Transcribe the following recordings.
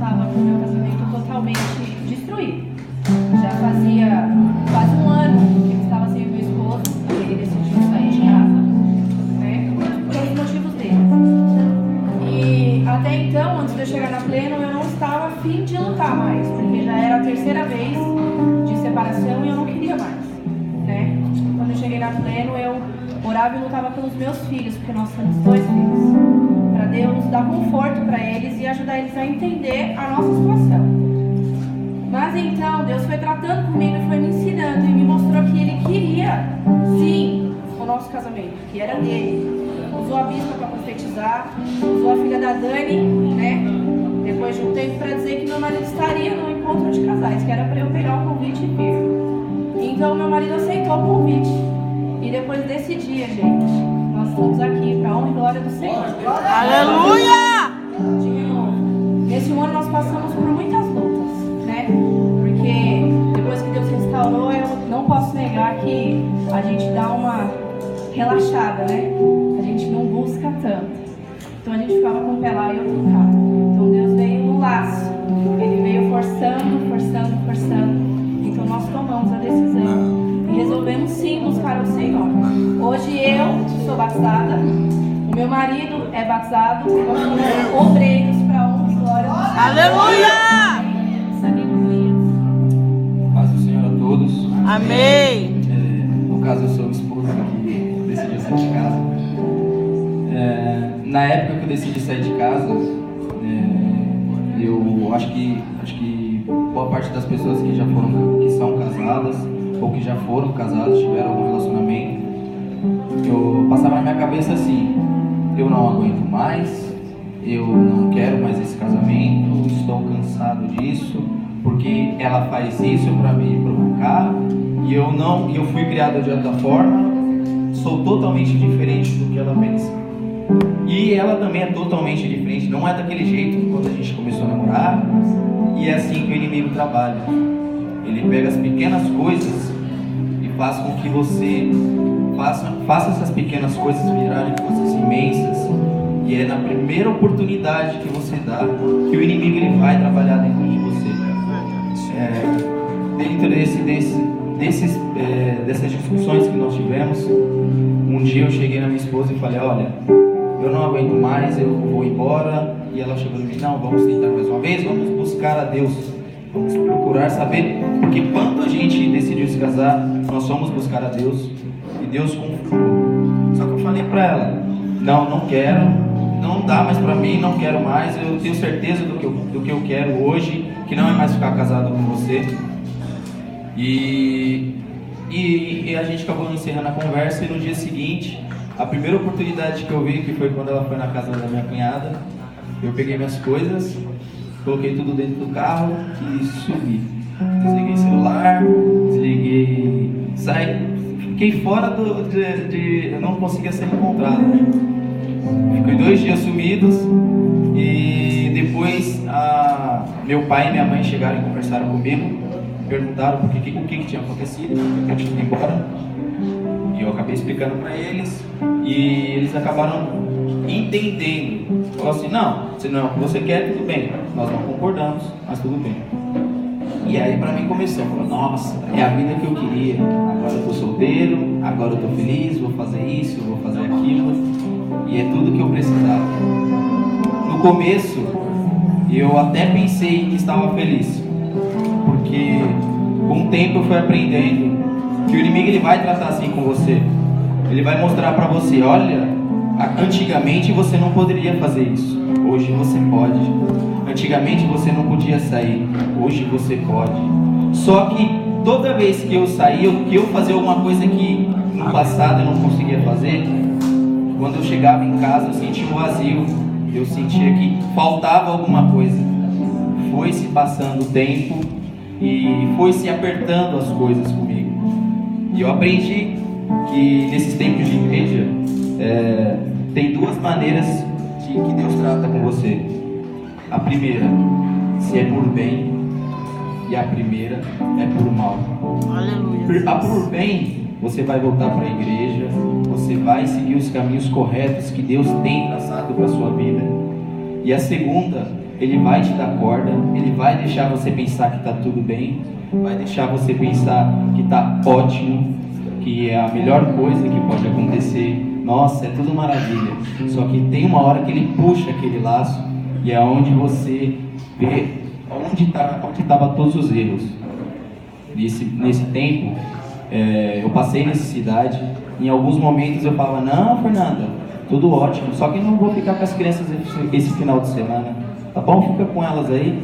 estava com o meu casamento totalmente destruído. Já fazia quase um ano que eu estava sem o meu esposo, ele decidiu sair de casa, né? Pelos motivos dele. E até então, antes de eu chegar na Pleno, eu não estava a fim de lutar mais, porque já era a terceira vez de separação e eu não queria mais, né? Quando eu cheguei na Pleno, eu orava e lutava pelos meus filhos, porque nós temos 2 filhos, para Deus dar conforto para eles e ajudar eles a entender a nossa situação. Mas então Deus foi tratando comigo e foi me ensinando e me mostrou que Ele queria, sim, o nosso casamento, que era dele. Usou a bispa para profetizar, usou a filha da Dani, né? Depois de um tempo, para dizer que meu marido estaria no encontro de casais, que era para eu pegar o convite e vir. Então meu marido aceitou o convite. E depois desse dia, gente, nós estamos aqui para a honra e glória do Senhor. Aleluia! De novo, nesse ano nós passamos por muitas lutas, né? Porque depois que Deus restaurou, eu não posso negar que a gente dá uma relaxada, né? A gente não busca tanto. Então a gente ficava com o pé lá e eu com cá. Então Deus veio no laço. Ele veio forçando, forçando, forçando. Então nós tomamos a decisão. E resolvemos sim buscar o Senhor. Hoje eu sou batizada, o meu marido é batizado, e nós somos obreiros para a honra e glória do Senhor. Aleluia! Paz do Senhor a todos. Amém. No caso, eu sou o esposo que decidiu sair de casa. Na época que eu decidi sair de casa, eu acho que boa parte das pessoas que são casadas ou que já foram casados, tiveram algum relacionamento, eu passava na minha cabeça assim: eu não aguento mais, eu não quero mais esse casamento, estou cansado disso, porque ela faz isso para me provocar e eu fui criado de outra forma, sou totalmente diferente do que ela pensa. E ela também é totalmente diferente, não é daquele jeito que quando a gente começou a namorar, e é assim que o inimigo trabalha. Ele pega as pequenas coisas e faz com que você faça essas pequenas coisas virarem coisas imensas. E é na primeira oportunidade que você dá que o inimigo ele vai trabalhar dentro de você. Dentro dessas discussões que nós tivemos, um dia eu cheguei na minha esposa e falei: olha, eu não aguento mais, eu vou embora. E ela chegou em mim: não, vamos tentar mais uma vez, vamos buscar a Deus, vamos procurar saber, porque quando a gente decidiu se casar, nós fomos buscar a Deus e Deus confirmou. Só que eu falei para ela: não quero, não dá mais para mim, não quero mais, eu tenho certeza do que eu quero hoje, que não é mais ficar casado com você. E a gente acabou encerrando a conversa, e no dia seguinte, a primeira oportunidade que eu vi, que foi quando ela foi na casa da minha cunhada, eu peguei minhas coisas, coloquei tudo dentro do carro e subi. Desliguei o celular, fiquei fora eu não conseguia ser encontrado, né? Fiquei 2 dias sumidos, e depois meu pai e minha mãe chegaram e conversaram comigo, perguntaram o que tinha acontecido, porque eu tinha ido embora. E eu acabei explicando para eles, e eles acabaram entendendo. Falaram assim: não, se não é o que você quer, tudo bem, nós não concordamos, mas tudo bem. E aí para mim começou, falou: nossa, é a vida que eu queria, agora eu tô solteiro, agora eu tô feliz, vou fazer isso, vou fazer aquilo, e é tudo que eu precisava. No começo eu até pensei que estava feliz, porque com o tempo eu fui aprendendo que o inimigo ele vai tratar assim com você. Ele vai mostrar para você: olha, antigamente você não poderia fazer isso, hoje você pode. Antigamente você não podia sair, hoje você pode. Só que toda vez que eu saía, que eu fazia alguma coisa que no passado eu não conseguia fazer, quando eu chegava em casa eu sentia um vazio, eu sentia que faltava alguma coisa. Foi se passando o tempo e foi se apertando as coisas comigo. E eu aprendi que nesses tempos de igreja tem 2 maneiras que Deus trata com você. A primeira, se é por bem, e a primeira é por mal. Aleluia. A por bem, você vai voltar para a igreja, você vai seguir os caminhos corretos que Deus tem traçado para a sua vida. E a segunda ele vai te dar corda, ele vai deixar você pensar que está tudo bem, vai deixar você pensar que está ótimo, que é a melhor coisa que pode acontecer. Nossa, é tudo maravilha. Só que tem uma hora que ele puxa aquele laço e é onde você vê onde estavam todos os erros. Nesse tempo, eu passei necessidade. Em alguns momentos eu falava, não, Fernanda, tudo ótimo, só que não vou ficar com as crianças esse final de semana, tá bom? Fica com elas aí.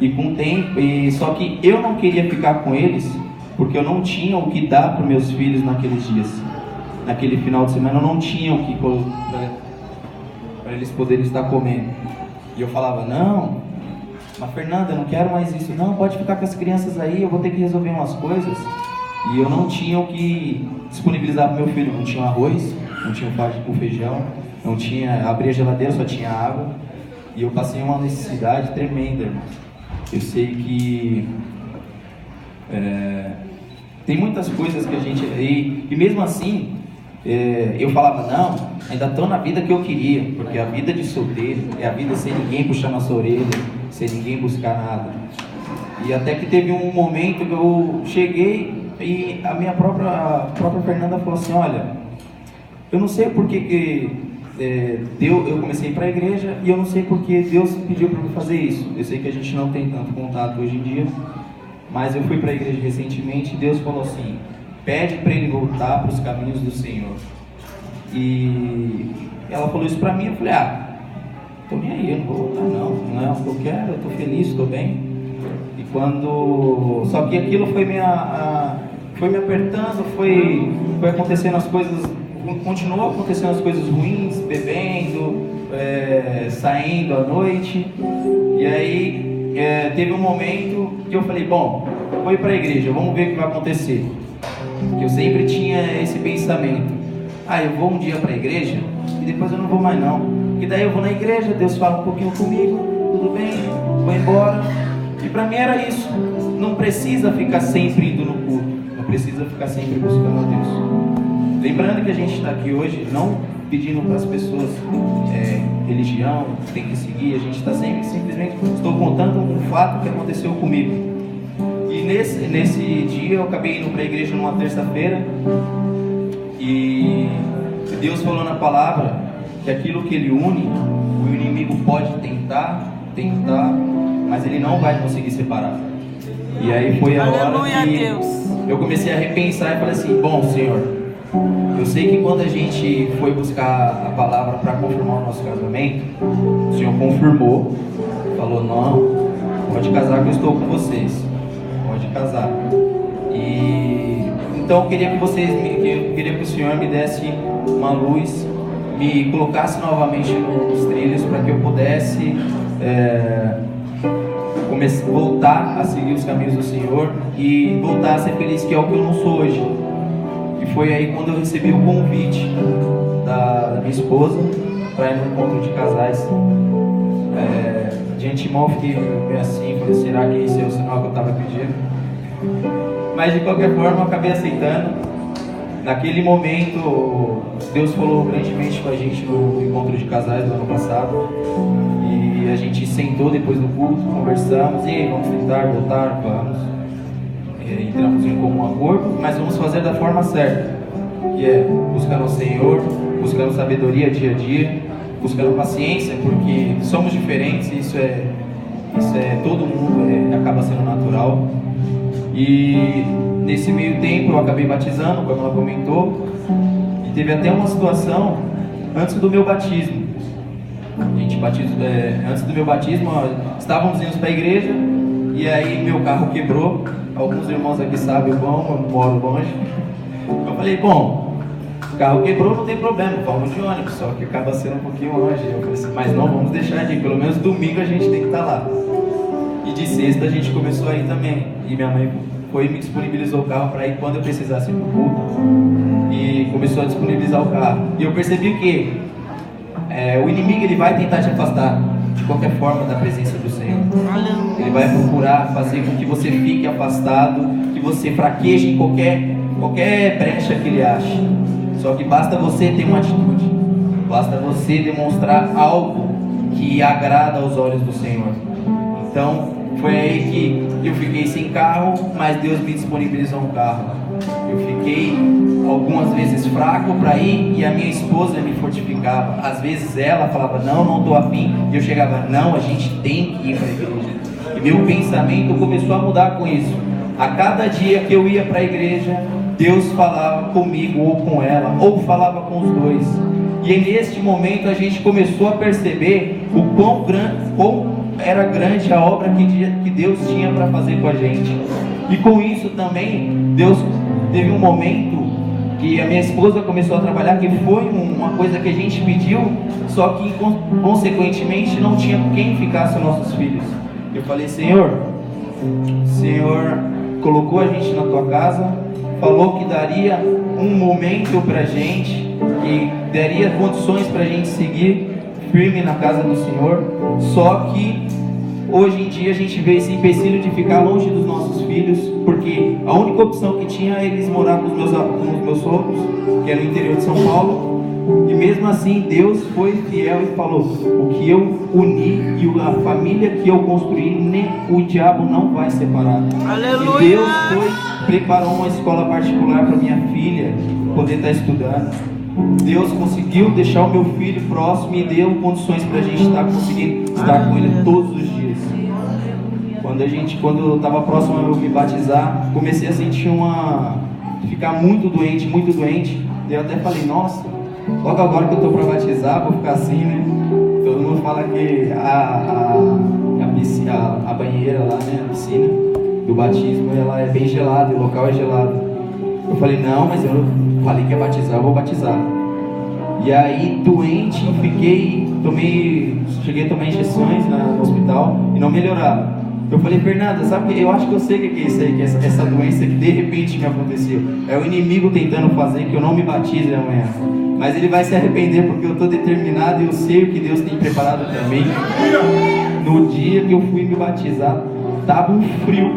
E com o tempo, só que eu não queria ficar com eles, porque eu não tinha o que dar para os meus filhos naqueles dias. Naquele final de semana eu não tinha o que para eles poderem estar comendo. E eu falava, não, mas Fernanda, eu não quero mais isso. Não, pode ficar com as crianças aí, eu vou ter que resolver umas coisas. E eu não tinha o que disponibilizar para o meu filho. Não tinha arroz, não tinha o feijão, não tinha, abri a geladeira, só tinha água. E eu passei uma necessidade tremenda, irmãos. Eu sei que tem muitas coisas que a gente... E mesmo assim, eu falava, não, ainda estou na vida que eu queria, porque a vida de solteiro é a vida sem ninguém puxar nossa orelha, sem ninguém buscar nada. E até que teve um momento que eu cheguei e a minha própria Fernanda falou assim, olha, eu não sei por que eu comecei a ir para a igreja e eu não sei porque Deus pediu para eu fazer isso. Eu sei que a gente não tem tanto contato hoje em dia, mas eu fui para a igreja recentemente e Deus falou assim, pede para ele voltar para os caminhos do Senhor. E ela falou isso para mim, eu falei, tô nem aí, eu não vou voltar não é o que eu quero, eu tô feliz, estou bem. E só que aquilo foi me apertando, foi acontecendo as coisas, continuou acontecendo as coisas ruins, bebendo, saindo à noite. E aí teve um momento que eu falei, bom, vou ir para a igreja, vamos ver o que vai acontecer. Que eu sempre tinha esse pensamento, eu vou um dia para a igreja e depois eu não vou mais não. E daí eu vou na igreja, Deus fala um pouquinho comigo, tudo bem, vou embora. E para mim era isso, não precisa ficar sempre indo no culto, não precisa ficar sempre buscando a Deus. Lembrando que a gente está aqui hoje não pedindo para as pessoas religião, tem que seguir, a gente está simplesmente estou contando um fato que aconteceu comigo. E nesse dia eu acabei indo para a igreja numa terça-feira e Deus falou na palavra que aquilo que ele une, o inimigo pode tentar, mas ele não vai conseguir separar. E aí foi a hora que eu comecei a repensar e falei assim, bom, Senhor, eu sei que quando a gente foi buscar a palavra para confirmar o nosso casamento, o Senhor confirmou, falou, não, pode casar que eu estou com vocês, pode casar. E então eu queria que o Senhor me desse uma luz, me colocasse novamente nos trilhos para que eu pudesse voltar a seguir os caminhos do Senhor e voltar a ser feliz, que é o que eu não sou hoje. E foi aí quando eu recebi o convite da minha esposa para ir no encontro de casais. De antemão eu fiquei meio assim, falei, será que esse é o sinal que eu estava pedindo? Mas de qualquer forma eu acabei aceitando. Naquele momento Deus falou grandemente com a gente no encontro de casais do ano passado. E a gente sentou depois do culto, conversamos, e aí, vamos tentar voltar, vamos. Entramos em comum acordo, mas vamos fazer da forma certa, que é buscando o Senhor, buscando sabedoria dia a dia, buscando paciência, porque somos diferentes, isso é todo mundo acaba sendo natural. E nesse meio tempo eu acabei batizando, como ela comentou, e teve até uma situação antes do meu batismo. Antes do meu batismo, estávamos indo para a igreja e aí meu carro quebrou. Alguns irmãos aqui sabem como, eu moro longe. Eu falei, bom, o carro quebrou, não tem problema, vamos de ônibus, só que acaba sendo um pouquinho longe. Eu falei assim, mas não vamos deixar de ir, pelo menos domingo a gente tem que estar lá. E de sexta a gente começou a ir também. E minha mãe foi e me disponibilizou o carro para ir quando eu precisasse ir para o culto. E começou a disponibilizar o carro. E eu percebi que o inimigo ele vai tentar te afastar de qualquer forma da presença do Senhor. Ele vai procurar fazer com que você fique afastado, que você fraqueje em qualquer brecha que ele ache. Só que basta você ter uma atitude, basta você demonstrar algo que agrada aos olhos do Senhor. Então, foi aí que eu fiquei sem carro, mas Deus me disponibilizou um carro. Eu fiquei algumas vezes fraco para ir e a minha esposa me fortificava. Às vezes ela falava, não estou afim, e eu chegava, não, a gente tem que ir para a igreja. E meu pensamento começou a mudar com isso. A cada dia que eu ia para a igreja, Deus falava comigo ou com ela, ou falava com os dois. E neste momento a gente começou a perceber o quão era grande a obra que Deus tinha para fazer com a gente. E com isso também, Deus teve um momento que a minha esposa começou a trabalhar, que foi uma coisa que a gente pediu, só que consequentemente não tinha quem ficasse os nossos filhos. Eu falei, Senhor colocou a gente na tua casa, falou que daria um momento pra gente, que daria condições pra gente seguir firme na casa do Senhor, só que hoje em dia a gente vê esse empecilho de ficar longe dos nossos filhos, porque a única opção que tinha é eles morar com os meus sogros, que é no interior de São Paulo, e mesmo assim Deus foi fiel e falou, o que eu uni e a família que eu construí, nem o diabo não vai separar. Aleluia! E Deus preparou uma escola particular para minha filha poder estar estudando. Deus conseguiu deixar o meu filho próximo e deu condições para a gente estar conseguindo estar com ele todos os dias. Quando eu estava próximo a eu me batizar, comecei a sentir ficar muito doente. Eu até falei, nossa, logo agora que eu estou para batizar, vou ficar assim, né? Todo mundo fala que a banheira lá, né, a piscina do batismo, ela é bem gelada, o local é gelado. Eu falei, não, mas eu falei que ia batizar, eu vou batizar. E aí, doente, cheguei a tomar injeções no hospital e não melhorava. Eu falei, Fernanda, sabe que eu acho que eu sei o que é isso aí, que essa doença que de repente me aconteceu. É o inimigo tentando fazer que eu não me batize amanhã. Mas ele vai se arrepender porque eu estou determinado e eu sei o que Deus tem preparado para mim. No dia que eu fui me batizar, estava um frio.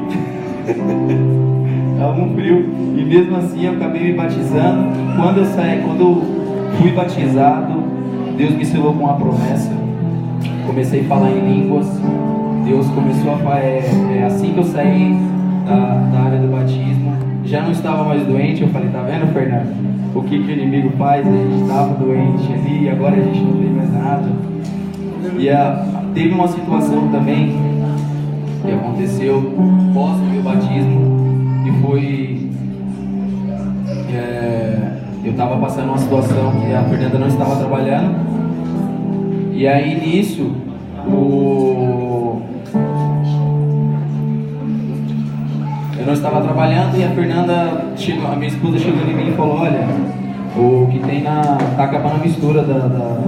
E mesmo assim eu acabei me batizando. Quando eu fui batizado, Deus me selou com uma promessa. Comecei a falar em línguas. Deus começou a assim que eu saí da área do batismo, já não estava mais doente. Eu falei, tá vendo, Fernando? O que o inimigo faz? A gente estava doente ali e agora a gente não tem mais nada. E teve uma situação também que aconteceu pós o meu batismo, e foi eu estava passando uma situação que a Fernanda não estava trabalhando, e aí nisso eu não estava trabalhando e a Fernanda chegou, a minha esposa chegou em mim e falou, olha, o que tem tá acabando a mistura tá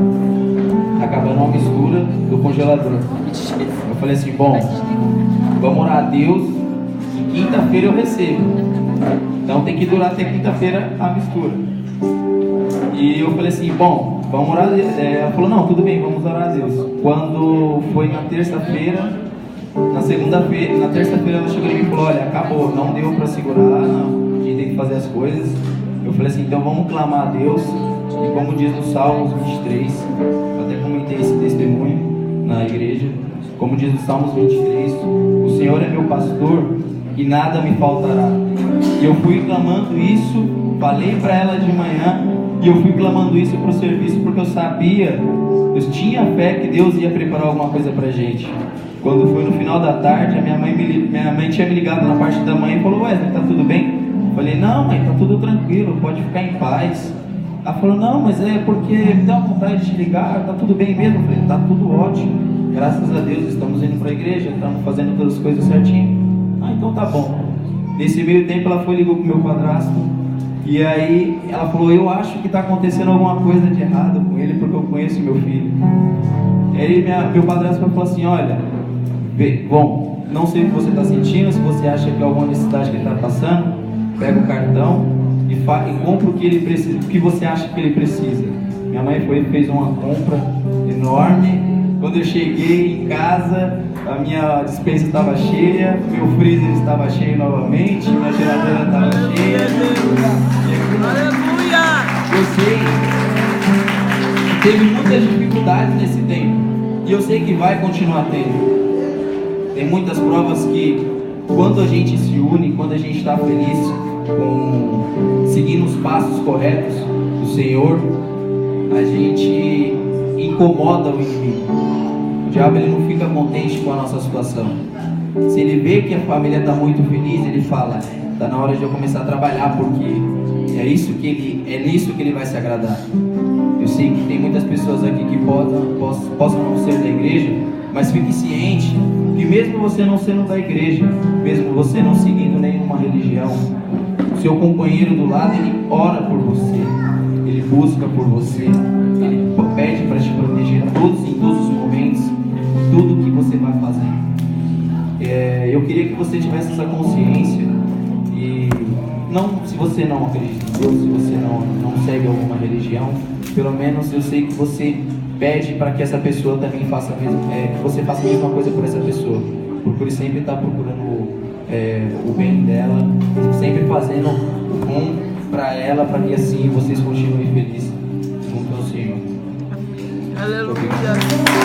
acabando uma mistura do congelador. Eu falei assim, bom, vamos orar a Deus, e quinta-feira eu recebo, então tem que durar até quinta-feira a mistura. E eu falei assim, bom, vamos orar a Deus. Ela falou, não, tudo bem, vamos orar a Deus. Quando foi na terça-feira, na terça-feira ela chegou em mim e falou, olha, acabou, não deu para segurar, não, a gente tem que fazer as coisas. Eu falei assim, então vamos clamar a Deus, e como diz no Salmos 23, eu até comentei esse testemunho na igreja, como diz no Salmos 23, o Senhor é meu pastor e nada me faltará. E eu fui clamando isso, falei para ela de manhã, e eu fui clamando isso para o serviço, porque eu sabia, eu tinha fé que Deus ia preparar alguma coisa para a gente. Quando foi no final da tarde, a minha mãe tinha me ligado na parte da manhã e falou, Wesley, tá tudo bem? Eu falei, não, mãe, tá tudo tranquilo, pode ficar em paz. Ela falou, não, mas é porque me dá vontade de te ligar, tá tudo bem mesmo? Eu falei, tá tudo ótimo, graças a Deus, estamos indo para a igreja, estamos fazendo todas as coisas certinho. Então tá bom. Nesse meio tempo ela foi e ligou com o meu padrasto, e aí ela falou, eu acho que está acontecendo alguma coisa de errado com ele, porque eu conheço meu filho. Aí meu padrasto falou assim, olha, bom, não sei o que você está sentindo, se você acha que é alguma necessidade que ele está passando, pega o cartão e compra o que ele precisa, o que você acha que ele precisa. Minha mãe fez uma compra enorme. Quando eu cheguei em casa, a minha despensa estava cheia, meu freezer estava cheio novamente, minha geladeira estava cheia. Aleluia! Eu sei que teve muitas dificuldades nesse tempo. E eu sei que vai continuar tendo. Tem muitas provas que, quando a gente se une, quando a gente está feliz, seguindo os passos corretos do Senhor, a gente incomoda o inimigo. O diabo ele não fica contente com a nossa situação. Se ele vê que a família está muito feliz, ele fala: está na hora de eu começar a trabalhar, porque é nisso que ele vai se agradar. Eu sei que tem muitas pessoas aqui que possam não ser da igreja, mas fique ciente que mesmo você não sendo da igreja, mesmo você não seguindo nenhuma religião, o seu companheiro do lado, ele ora por você, ele busca por você, ele pede para te proteger em todos os momentos, tudo que você vai fazer. Eu queria que você tivesse essa consciência. E não, se você não acredita em Deus, se você não segue alguma religião, pelo menos eu sei que você pede para que essa pessoa também faça que você faça a mesma coisa por essa pessoa. Procure sempre estar procurando o bem dela, sempre fazendo o bom para ela, para que assim vocês continuem felizes junto ao Senhor. Aleluia.